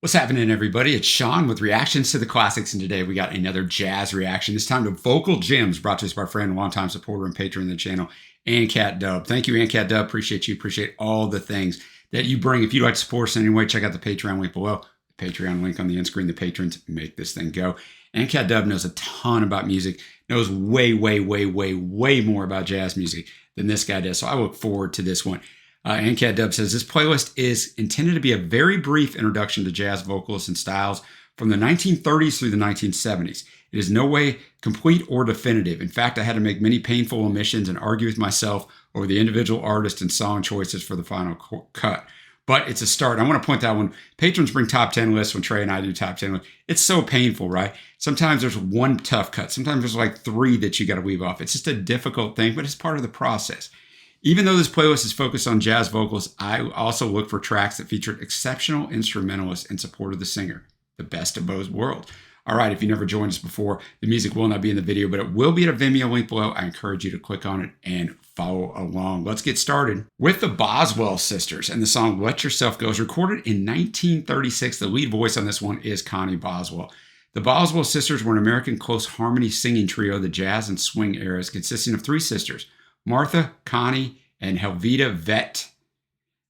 What's happening, everybody? It's Sean with reactions to the classics, and today we got another jazz reaction. This time to Vocal Gems, brought to us by our friend, longtime supporter and patron of the channel, AnCat Dub. Thank you, AnCat Dub. Appreciate you. Appreciate all the things that you bring. If you'd like to support us in any way, check out the Patreon link below. The Patreon link on the end screen. The patrons make this thing go. AnCat Dub knows a ton about music, knows way more about jazz music than this guy does. So I look forward to this one. AnCat Dub says, this playlist is intended to be a very brief introduction to jazz vocalists and styles from the 1930s through the 1970s. It is no way complete or definitive. In fact, I had to make many painful omissions and argue with myself over the individual artist and song choices for the final cut. But it's a start. I want to point out when patrons bring top 10 lists, when Trey and I do top 10 lists, it's so painful, right? Sometimes there's one tough cut. Sometimes there's like three that you got to leave off. It's just a difficult thing, but it's part of the process. Even though this playlist is focused on jazz vocals, I also look for tracks that featured exceptional instrumentalists in support of the singer, the best of both worlds. All right, if you never joined us before, the music will not be in the video, but it will be at a Vimeo link below. I encourage you to click on it and follow along. Let's get started with the Boswell sisters, and the song Let Yourself Go is recorded in 1936. The lead voice on this one is Connie Boswell. The Boswell sisters were an American close harmony singing trio of the jazz and swing eras, consisting of three sisters, Martha, Connie, and Helvita Vette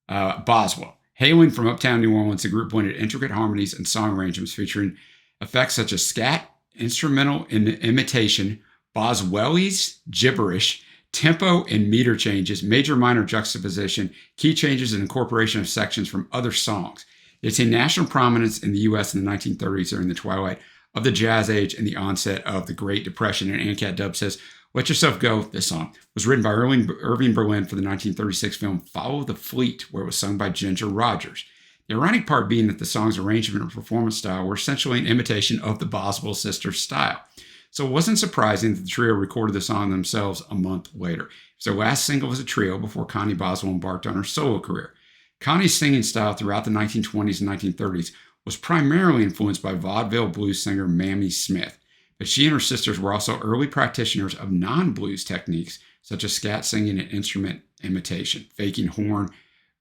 Boswell. Hailing from uptown New Orleans, the group blended intricate harmonies and song arrangements featuring effects such as scat, instrumental imitation, Boswellese gibberish, tempo and meter changes, major-minor juxtaposition, key changes, and incorporation of sections from other songs. It attained national prominence in the U.S. in the 1930s during the twilight of the jazz age and the onset of the Great Depression. And AnCat Dub says, Let Yourself Go, this song, was written by Irving Berlin for the 1936 film Follow the Fleet, where it was sung by Ginger Rogers. The ironic part being that the song's arrangement and performance style were essentially an imitation of the Boswell sisters' style. So it wasn't surprising that the trio recorded the song themselves a month later. It was their last single as a trio before Connie Boswell embarked on her solo career. Connie's singing style throughout the 1920s and 1930s was primarily influenced by vaudeville blues singer Mamie Smith. But she and her sisters were also early practitioners of non-blues techniques, such as scat singing and instrument imitation, faking horn,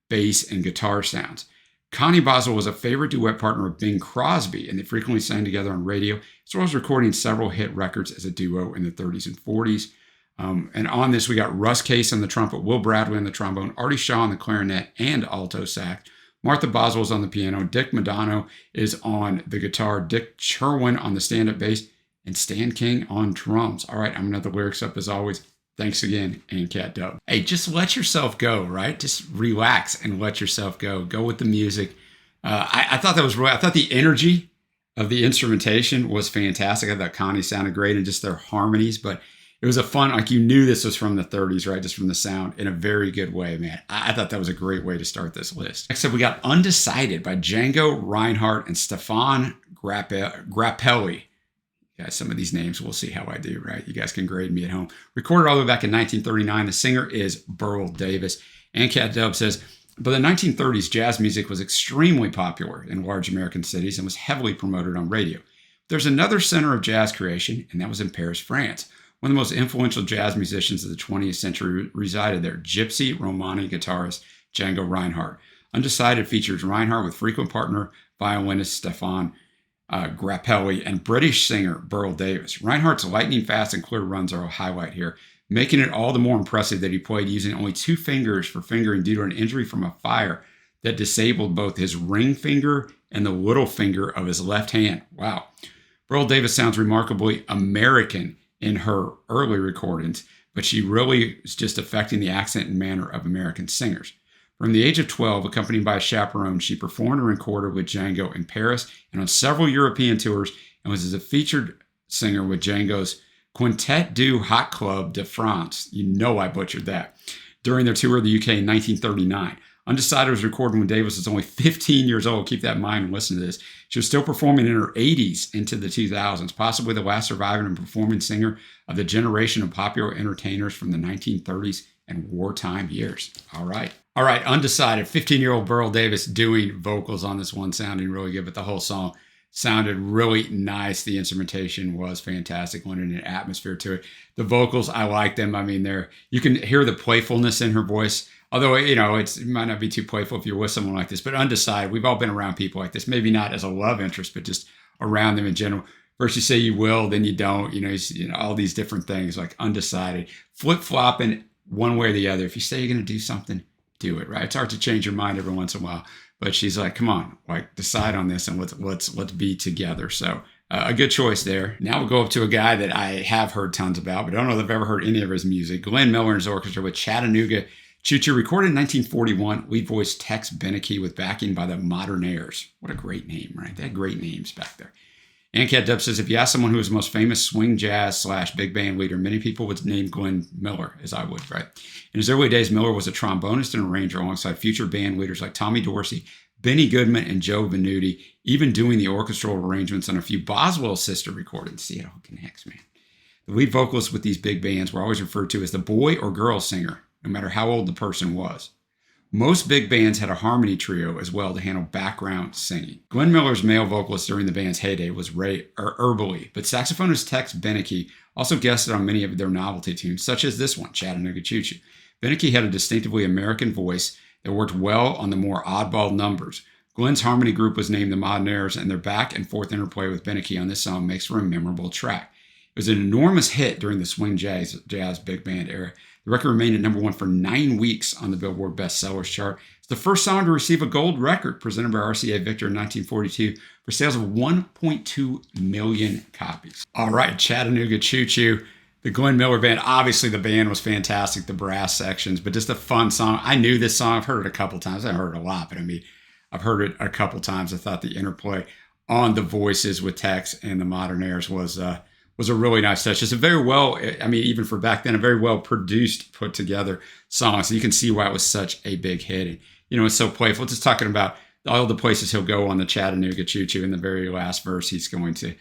bass, and guitar sounds. Connie Boswell was a favorite duet partner of Bing Crosby, and they frequently sang together on radio, as well as recording several hit records as a duo in the 30s and 40s. And on this, we got Russ Case on the trumpet, Will Bradley on the trombone, Artie Shaw on the clarinet and alto sax, Martha Boswell's on the piano, Dick Madano is on the guitar, Dick Sherwin on the stand-up bass, and Stan King on drums. All right, I'm going to have the lyrics up as always. Thanks again, AnCat Dub. Hey, just let yourself go, right? Just relax and let yourself go. Go with the music. I thought that was really, I thought the energy of the instrumentation was fantastic. I thought Connie sounded great and just their harmonies, but it was a fun, like you knew this was from the 30s, right? Just from the sound in a very good way, man. I thought that was a great way to start this list. Next up, we got Undecided by Django Reinhardt and Stefan Grappelli. Guys, some of these names, we'll see how I do, right? You guys can grade me at home. Recorded all the way back in 1939. The singer is Burl Davis. AnCat Dub says, by the 1930s, jazz music was extremely popular in large American cities and was heavily promoted on radio. There's another center of jazz creation, and that was in Paris, France. One of the most influential jazz musicians of the 20th century resided there, Gypsy Romani guitarist Django Reinhardt. Undecided features Reinhardt with frequent partner violinist Stefan Grappelli and British singer Burl Davis. Reinhardt's lightning-fast and clear runs are a highlight here, making it all the more impressive that he played using only two fingers for fingering due to an injury from a fire that disabled both his ring finger and the little finger of his left hand. Wow. Burl Davis sounds remarkably American in her early recordings, but she really is just affecting the accent and manner of American singers. From the age of 12, accompanied by a chaperone, she performed and recorded with Django in Paris and on several European tours, and was as a featured singer with Django's Quintet du Hot Club de France. You know I butchered that. During their tour of the UK in 1939. Undecided was recorded when Davis was only 15 years old. Keep that in mind and listen to this. She was still performing in her 80s into the 2000s, possibly the last surviving and performing singer of the generation of popular entertainers from the 1930s and wartime years. All right, Undecided. 15-year-old Burl Davis doing vocals on this one, sounding really good, but the whole song sounded really nice. The instrumentation was fantastic, lending an atmosphere to it. The vocals, I like them. I mean, you can hear the playfulness in her voice. Although, it might not be too playful if you're with someone like this, but undecided. We've all been around people like this, maybe not as a love interest, but just around them in general. First you say you will, then you don't, all these different things like undecided, flip-flopping one way or the other. If you say you're going to do something, do it, right? It's hard to change your mind every once in a while, but she's like, come on, like decide on this and let's be together. So a good choice there. Now we'll go up to a guy that I have heard tons about, but I don't know if I've ever heard any of his music. Glenn Miller and his orchestra with Chattanooga Choo Choo, recorded in 1941. Lead voice Tex Beneke with backing by the Modernaires. What a great name, right? They had great names back there. And Cat Dub says, if you ask someone who is the most famous swing jazz / big band leader, many people would name Glenn Miller, as I would, right? In his early days, Miller was a trombonist and arranger alongside future band leaders like Tommy Dorsey, Benny Goodman, and Joe Venuti, even doing the orchestral arrangements on a few Boswell sister recordings. See, it all connects, man. The lead vocalists with these big bands were always referred to as the boy or girl singer, no matter how old the person was. Most big bands had a harmony trio as well to handle background singing. Glenn Miller's male vocalist during the band's heyday was Ray Erbely, but saxophonist Tex Beneke also guested on many of their novelty tunes, such as this one, Chattanooga Choo Choo. Beneke had a distinctively American voice that worked well on the more oddball numbers. Glenn's harmony group was named the Modernaires, and their back and forth interplay with Beneke on this song makes for a memorable track. It was an enormous hit during the swing jazz big band era. The record remained at #1 for 9 weeks on the Billboard Bestsellers chart. It's the first song to receive a gold record presented by RCA Victor in 1942 for sales of 1.2 million copies. All right, Chattanooga Choo Choo. The Glenn Miller Band, obviously the band was fantastic, the brass sections, but just a fun song. I knew this song. I've heard it a couple times. I haven't heard it a lot, but I've heard it a couple times. I thought the interplay on the voices with Tex and the Modernaires was a really nice touch. It's a very well, even for back then, a very well produced, put together song. So you can see why it was such a big hit. And, it's so playful. Just talking about all the places he'll go on the Chattanooga Choo Choo. In the very last verse, he's going to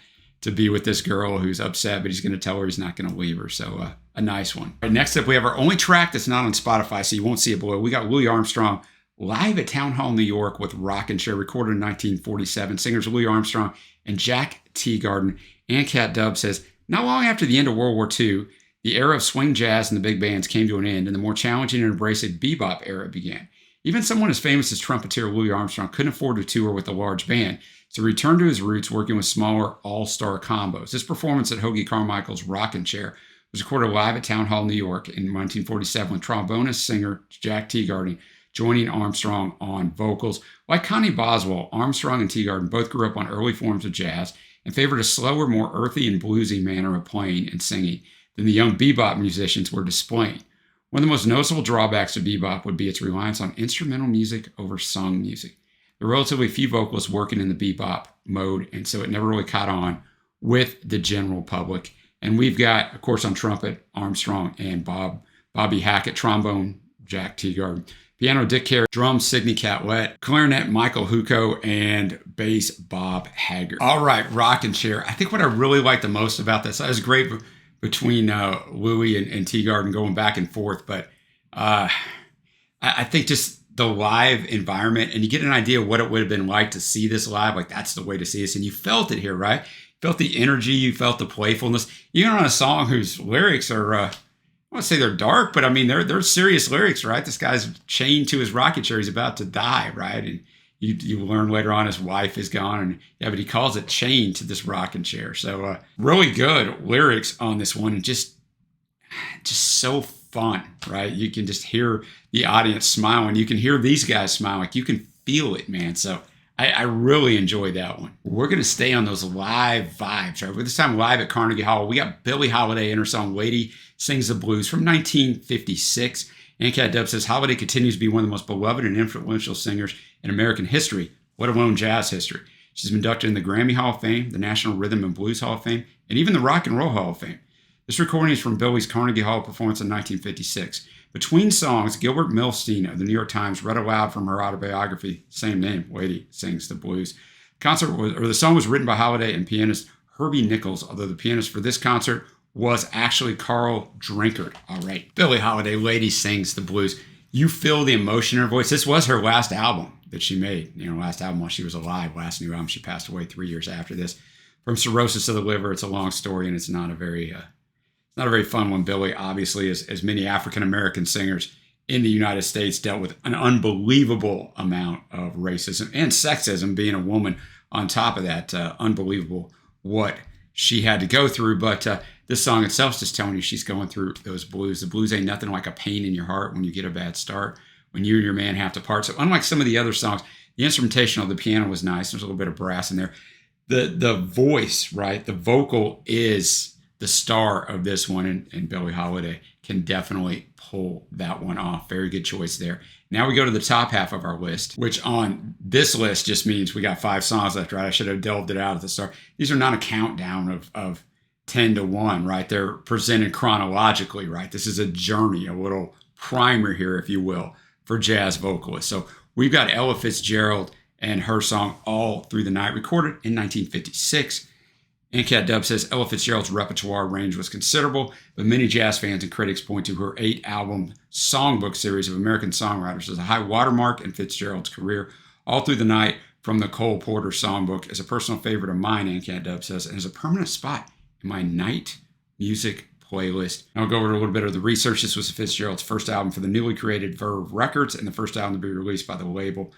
be with this girl who's upset, but he's going to tell her he's not going to leave her. So a nice one. Right, next up, we have our only track that's not on Spotify, so you won't see it below. We got Louis Armstrong live at Town Hall, New York with Rockin' Chair, recorded in 1947. Singers Louis Armstrong and Jack Teagarden. And Cat Dub says, not long after the end of World War II, the era of swing jazz and the big bands came to an end, and the more challenging and abrasive bebop era began. Even someone as famous as trumpeter Louis Armstrong couldn't afford to tour with a large band, so he returned to his roots working with smaller all-star combos. This performance at Hoagie Carmichael's Rockin' Chair was recorded live at Town Hall, New York in 1947 with trombonist singer Jack Teagarden joining Armstrong on vocals. Like Connie Boswell, Armstrong and Teagarden both grew up on early forms of jazz and favored a slower, more earthy and bluesy manner of playing and singing than the young bebop musicians were displaying. One of the most noticeable drawbacks of bebop would be its reliance on instrumental music over sung music. There were relatively few vocalists working in the bebop mode, and so it never really caught on with the general public. And we've got, of course, on trumpet, Armstrong and Bobby Hackett, trombone, Jack Teagarden, piano, Dick Carey, drums, Sidney Catlett, clarinet, Michael Huco, and bass, Bob Haggard. All right, Rockin' Chair. I think what I really like the most about this, it was great between Louis and Teagarden going back and forth, but I think just the live environment, and you get an idea of what it would have been like to see this live. Like, that's the way to see this. And you felt it here, right? You felt the energy, you felt the playfulness. Even on a song whose lyrics are, I want to say they're dark, but they're serious lyrics, right? This guy's chained to his rocking chair. He's about to die, right? And you learn later on his wife is gone, but he calls it chained to this rocking chair. So really good lyrics on this one, and just so fun, right? You can just hear the audience smiling. You can hear these guys smiling. Like, you can feel it, man. So I really enjoyed that one. We're going to stay on those live vibes, right? This time live at Carnegie Hall. We got Billie Holiday and her song Lady Sings the Blues from 1956. And Cat Dub says, Holiday continues to be one of the most beloved and influential singers in American history, let alone jazz history. She's been inducted in the Grammy Hall of Fame, the National Rhythm and Blues Hall of Fame, and even the Rock and Roll Hall of Fame. This recording is from Billie's Carnegie Hall performance in 1956. Between songs, Gilbert Milstein of the New York Times read aloud from her autobiography, same name, Lady Sings the Blues. The song was written by Holiday and pianist Herbie Nichols, although the pianist for this concert was actually Carl Drinkard. All right, Billie Holiday, Lady Sings the Blues. You feel the emotion in her voice. This was her last album that she made, last album while she was alive, last new album. She passed away 3 years after this from cirrhosis of the liver. It's a long story, and it's not a very fun one. Billie, obviously, as many African-American singers in the United States dealt with an unbelievable amount of racism and sexism, being a woman on top of that. Unbelievable what she had to go through. But this song itself is just telling you she's going through those blues. The blues ain't nothing like a pain in your heart when you get a bad start, when you and your man have to part. So unlike some of the other songs, the instrumentation of the piano was nice. There's a little bit of brass in there. The voice, right? The vocal is the star of this one, and Billie Holiday can definitely pull that one off. Very good choice there. Now we go to the top half of our list, which on this list just means we got 5 songs left, right? I should have delved it out at the start. These are not a countdown of 10 to 1, right? They're presented chronologically, right? This is a journey, a little primer here, if you will, for jazz vocalists. So we've got Ella Fitzgerald and her song All Through the Night, recorded in 1956. NCAT Dub says Ella Fitzgerald's repertoire range was considerable, but many jazz fans and critics point to her 8-album songbook series of American songwriters as a high watermark in Fitzgerald's career. All Through the Night from the Cole Porter songbook is a personal favorite of mine, NCAT Dub says, and is a permanent spot in my night music playlist. I'll go over a little bit of the research. This was Fitzgerald's first album for the newly created Verve Records and the first album to be released by the label.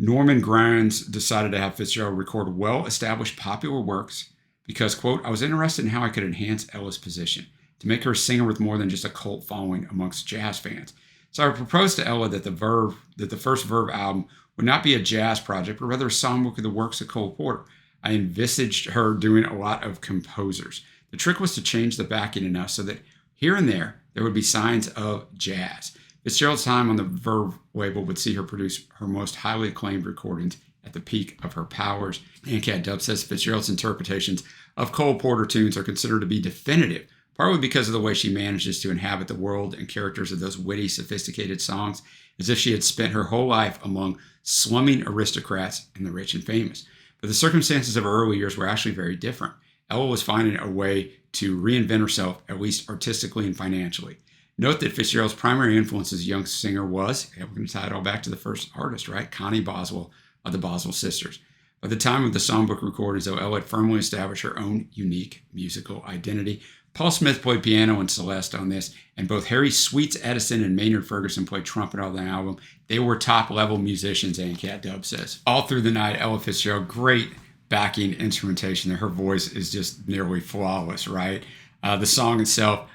Norman Granz decided to have Fitzgerald record well-established popular works because, quote, I was interested in how I could enhance Ella's position, to make her a singer with more than just a cult following amongst jazz fans. So I proposed to Ella that the first Verve album would not be a jazz project, but rather a songbook of the works of Cole Porter. I envisaged her doing a lot of composers. The trick was to change the backing enough so that here and there would be signs of jazz. Fitzgerald's time on the Verve label would see her produce her most highly acclaimed recordings at the peak of her powers. NCAT Dub says Fitzgerald's interpretations of Cole Porter tunes are considered to be definitive, partly because of the way she manages to inhabit the world and characters of those witty, sophisticated songs, as if she had spent her whole life among slumming aristocrats and the rich and famous. But the circumstances of her early years were actually very different. Ella was finding a way to reinvent herself, at least artistically and financially. Note that Fitzgerald's primary influence as a young singer was, we're going to tie it all back to the first artist, right? Connie Boswell of the Boswell sisters. By the time of the songbook recordings, though, Ella had firmly established her own unique musical identity. Paul Smith played piano and Celeste on this, and both Harry Sweets Edison and Maynard Ferguson played trumpet on the album. They were top-level musicians, NCAT Dub says. All Through the Night, Ella Fitzgerald, great backing instrumentation there. Her voice is just nearly flawless, right? The song itself,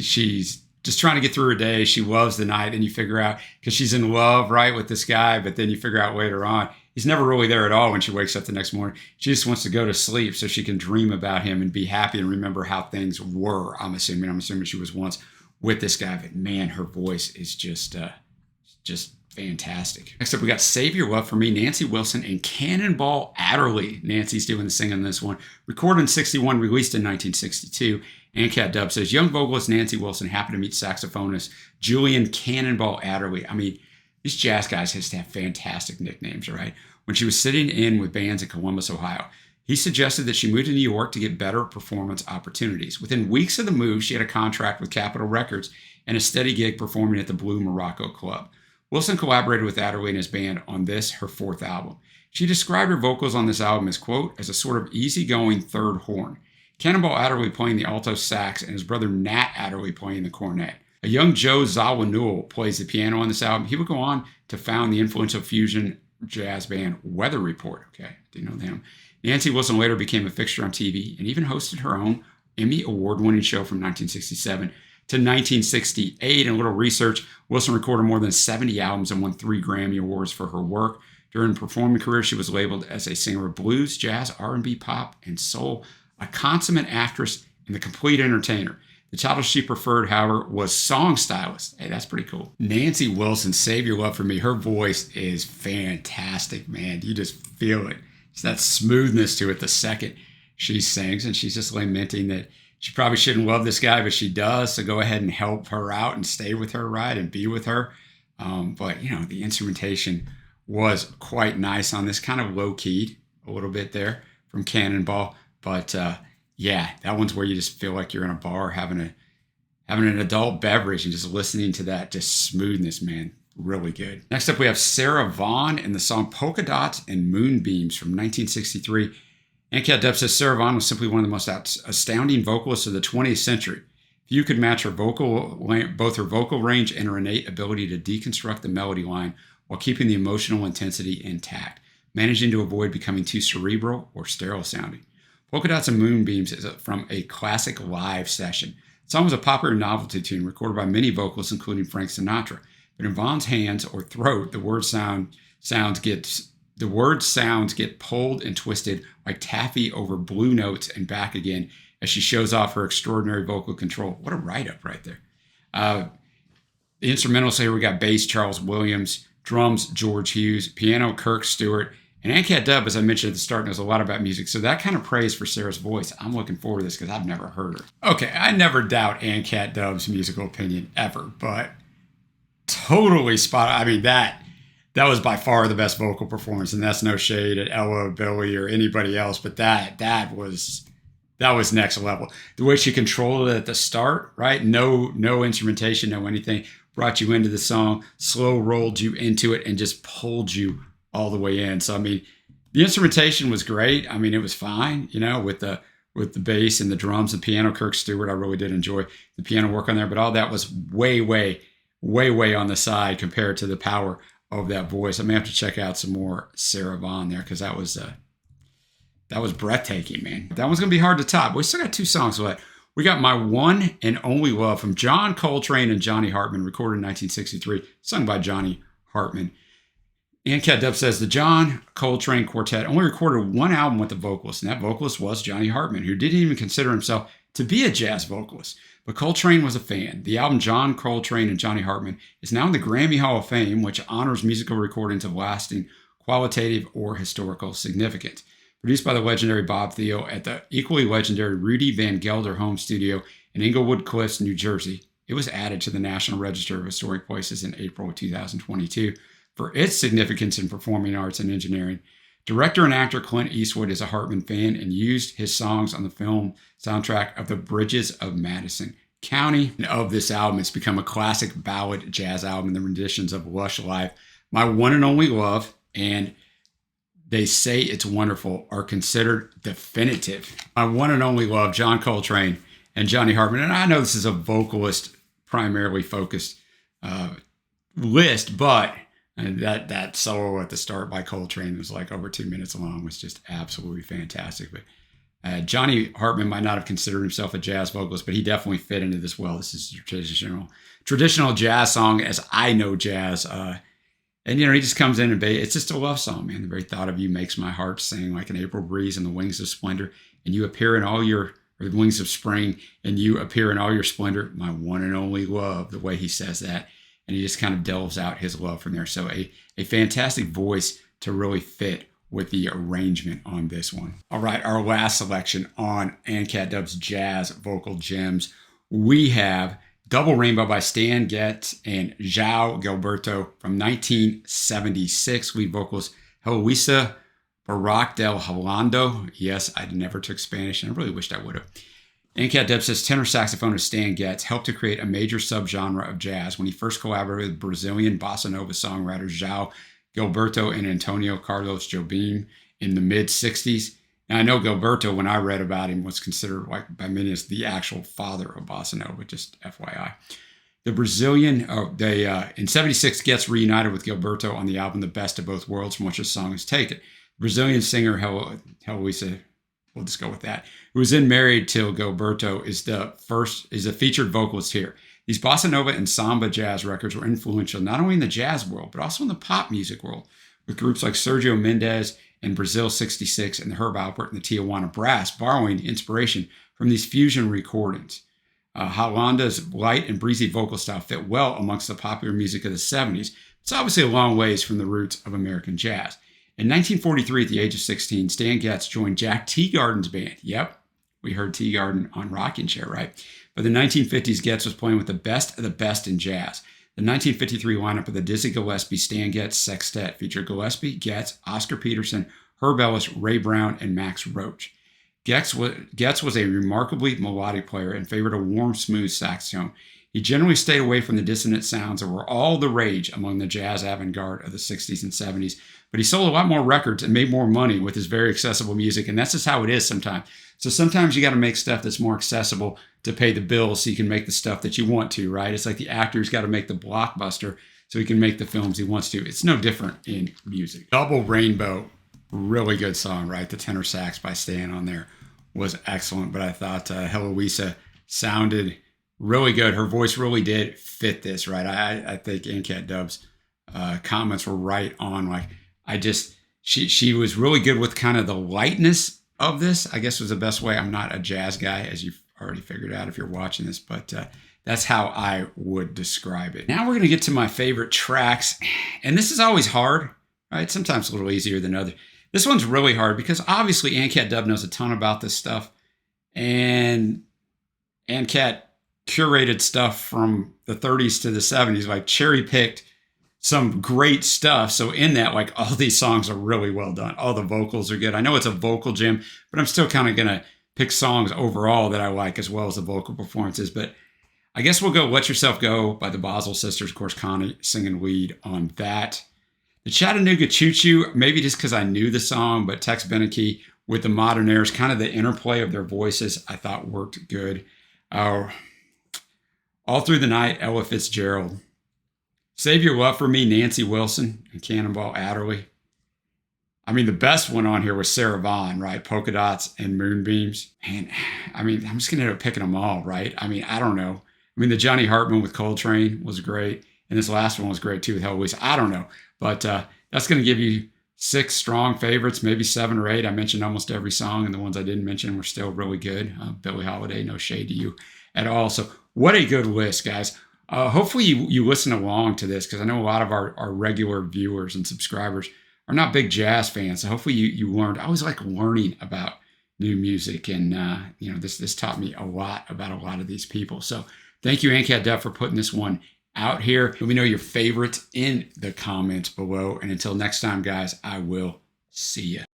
she's just trying to get through her day. She loves the night, and you figure out, because she's in love, right, with this guy, but then you figure out later on, he's never really there at all when she wakes up the next morning. She just wants to go to sleep so she can dream about him and be happy and remember how things were. I'm assuming she was once with this guy, but man, her voice is just fantastic. Next up, we got Save Your Love for Me, Nancy Wilson and Cannonball Adderley. Nancy's doing the singing in this one. Recorded in 61, released in 1962. NCAT Dub says, young vocalist Nancy Wilson happened to meet saxophonist Julian Cannonball Adderley. I mean, these jazz guys just have fantastic nicknames, right? When she was sitting in with bands in Columbus, Ohio, he suggested that she move to New York to get better performance opportunities. Within weeks of the move, she had a contract with Capitol Records and a steady gig performing at the Blue Morocco Club. Wilson collaborated with Adderley and his band on this, her 4th album. She described her vocals on this album as, quote, as a sort of easygoing third horn. Cannonball Adderley playing the alto sax and his brother Nat Adderley playing the cornet. A young Joe Zawinul plays the piano on this album. He would go on to found the influential fusion jazz band Weather Report. Okay, didn't know them. Nancy Wilson later became a fixture on TV and even hosted her own Emmy Award-winning show from 1967 to 1968. In a little research, Wilson recorded more than 70 albums and won 3 Grammy Awards for her work. During her performing career, she was labeled as a singer of blues, jazz, R&B, pop, and soul, a consummate actress, and the complete entertainer. The title she preferred, however, was song stylist. Hey, that's pretty cool. Nancy Wilson, Save Your Love for Me. Her voice is fantastic, man. You just feel it. It's that smoothness to it the second she sings, and she's just lamenting that she probably shouldn't love this guy, but she does, so go ahead and help her out and stay with her, right, and be with her. But, you know, the instrumentation was quite nice on this, kind of low-keyed a little bit there from Cannonball. But yeah, that one's where you just feel like you're in a bar having an adult beverage and just listening to that just smoothness, man. Really good. Next up, we have Sarah Vaughan and the song Polka Dots and Moonbeams from 1963. NCAT Dub says Sarah Vaughan was simply one of the most astounding vocalists of the 20th century. If Few could match her both her vocal range and her innate ability to deconstruct the melody line while keeping the emotional intensity intact, managing to avoid becoming too cerebral or sterile sounding. Polka Dots and Moonbeams is from a classic live session. The song was a popular novelty tune recorded by many vocalists, including Frank Sinatra. But in Vaughn's hands or throat, the word sounds get pulled and twisted like taffy over blue notes and back again as she shows off her extraordinary vocal control. What a write-up right there. The instrumentals here, we got bass, Charles Williams, drums, George Hughes, piano, Kirk Stewart, and ANCAT Dub, as I mentioned at the start, knows a lot about music, so that kind of praise for Sarah's voice. I'm looking forward to this because I've never heard her. Okay, I never doubt ANCAT Dub's musical opinion ever, but totally spot on. I mean, that was by far the best vocal performance, and that's no shade at Ella, Billie, or anybody else, but that was next level. The way she controlled it at the start, right? No instrumentation, no anything. Brought you into the song, slow rolled you into it, and just pulled you all the way in. So, I mean, the instrumentation was great. I mean, it was fine, with the bass and the drums and piano. Kirk Stewart, I really did enjoy the piano work on there, but all that was way on the side compared to the power of that voice. I may have to check out some more Sarah Vaughan there because that was breathtaking, man. That one's going to be hard to top. We still got 2 songs left. We got My One and Only Love from John Coltrane and Johnny Hartman, recorded in 1963, sung by Johnny Hartman. ANCAT Dub says the John Coltrane Quartet only recorded 1 album with a vocalist, and that vocalist was Johnny Hartman, who didn't even consider himself to be a jazz vocalist. But Coltrane was a fan. The album John Coltrane and Johnny Hartman is now in the Grammy Hall of Fame, which honors musical recordings of lasting qualitative or historical significance. Produced by the legendary Bob Thiele at the equally legendary Rudy Van Gelder home studio in Englewood Cliffs, New Jersey, it was added to the National Register of Historic Places in April of 2022 for its significance in performing arts and engineering. Director and actor Clint Eastwood is a Hartman fan and used his songs on the film soundtrack of The Bridges of Madison County. Of this album, it's become a classic ballad jazz album. The renditions of Lush Live, My One and Only Love, and They Say It's Wonderful are considered definitive. My One and Only Love, John Coltrane and Johnny Hartman. And I know this is a vocalist primarily focused list, but that solo at the start by Coltrane was like over 2 minutes long, was just absolutely fantastic. But Johnny Hartman might not have considered himself a jazz vocalist, but he definitely fit into this well. This is a traditional jazz song as I know jazz. And, he just comes in and it's just a love song, man. The very thought of you makes my heart sing like an April breeze on the wings of splendor. And you appear in or the wings of spring, and you appear in all your splendor, my one and only love, the way he says that. And he just kind of delves out his love from there. So a fantastic voice to really fit with the arrangement on this one. All right, our last selection on ANCAT Dub's Jazz Vocal Gems. We have Double Rainbow by Stan Getz and João Gilberto from 1976. Lead vocals Heloisa Barak del Holando. Yes, I never took Spanish, and I really wished I would have. ANCAT Dub says tenor saxophonist Stan Getz helped to create a major subgenre of jazz when he first collaborated with Brazilian bossa nova songwriters João Gilberto and Antonio Carlos Jobim in the mid-'60s. Now, I know Gilberto, when I read about him, was considered by many as the actual father of bossa nova, just FYI. The Brazilian, in 76, Getz reunited with Gilberto on the album The Best of Both Worlds, from which the song is taken. Brazilian singer Heloisa, we'll just go with that, who was then married to Gilberto, is a featured vocalist here. These bossa nova and samba jazz records were influential not only in the jazz world, but also in the pop music world, with groups like Sergio Mendes and Brazil 66 and the Herb Alpert and the Tijuana Brass borrowing inspiration from these fusion recordings. Holanda's light and breezy vocal style fit well amongst the popular music of the 70s. It's obviously a long ways from the roots of American jazz. In 1943, at the age of 16, Stan Getz joined Jack Teagarden's band. Yep, we heard Teagarden on Rockin' Chair, right? By the 1950s, Getz was playing with the best of the best in jazz. The 1953 lineup of the Dizzy Gillespie Stan Getz Sextet featured Gillespie, Getz, Oscar Peterson, Herb Ellis, Ray Brown, and Max Roach. Getz was a remarkably melodic player and favored a warm, smooth saxophone. He generally stayed away from the dissonant sounds that were all the rage among the jazz avant-garde of the 60s and 70s. But he sold a lot more records and made more money with his very accessible music. And that's just how it is sometimes. So sometimes you got to make stuff that's more accessible to pay the bills so you can make the stuff that you want to, right? It's like the actor's got to make the blockbuster so he can make the films he wants to. It's no different in music. Double Rainbow, really good song, right? The tenor sax by Stan on there was excellent. But I thought Heloisa sounded really good. Her voice really did fit this, right? I think Cat Dub's comments were right on. Like, she was really good with kind of the lightness of this, I guess was the best way. I'm not a jazz guy, as you've already figured out if you're watching this, but that's how I would describe it. Now we're going to get to my favorite tracks. And this is always hard, right? Sometimes a little easier than others. This one's really hard because obviously Cat Dub knows a ton about this stuff. And Cat curated stuff from the 30s to the 70s, like cherry picked some great stuff. So in that, like, all these songs are really well done. All the vocals are good. I know it's a vocal gym, but I'm still kind of going to pick songs overall that I like as well as the vocal performances. But I guess we'll go Let Yourself Go by the Boswell sisters. Of course, Connie singing lead on that. The Chattanooga Choo Choo, maybe just because I knew the song, but Tex Beneke with the modern airs, kind of the interplay of their voices, I thought worked good. All Through the Night, Ella Fitzgerald. Save Your Love for Me, Nancy Wilson and Cannonball Adderley. I mean, the best one on here was Sarah Vaughan, right? Polka Dots and Moonbeams. And I mean, I'm just going to end up picking them all, right? I mean, I don't know. I mean, the Johnny Hartman with Coltrane was great. And this last one was great too with Heloise. I don't know. But that's going to give you 6 strong favorites, maybe 7 or 8. I mentioned almost every song, and the ones I didn't mention were still really good. Billie Holiday, no shade to you at all. So what a good list, guys. Hopefully you listen along to this, because I know a lot of our regular viewers and subscribers are not big jazz fans. So hopefully you learned. I always like learning about new music, and this taught me a lot about a lot of these people. So thank you, Cat Dub, for putting this one out here. Let me know your favorites in the comments below. And until next time, guys, I will see you.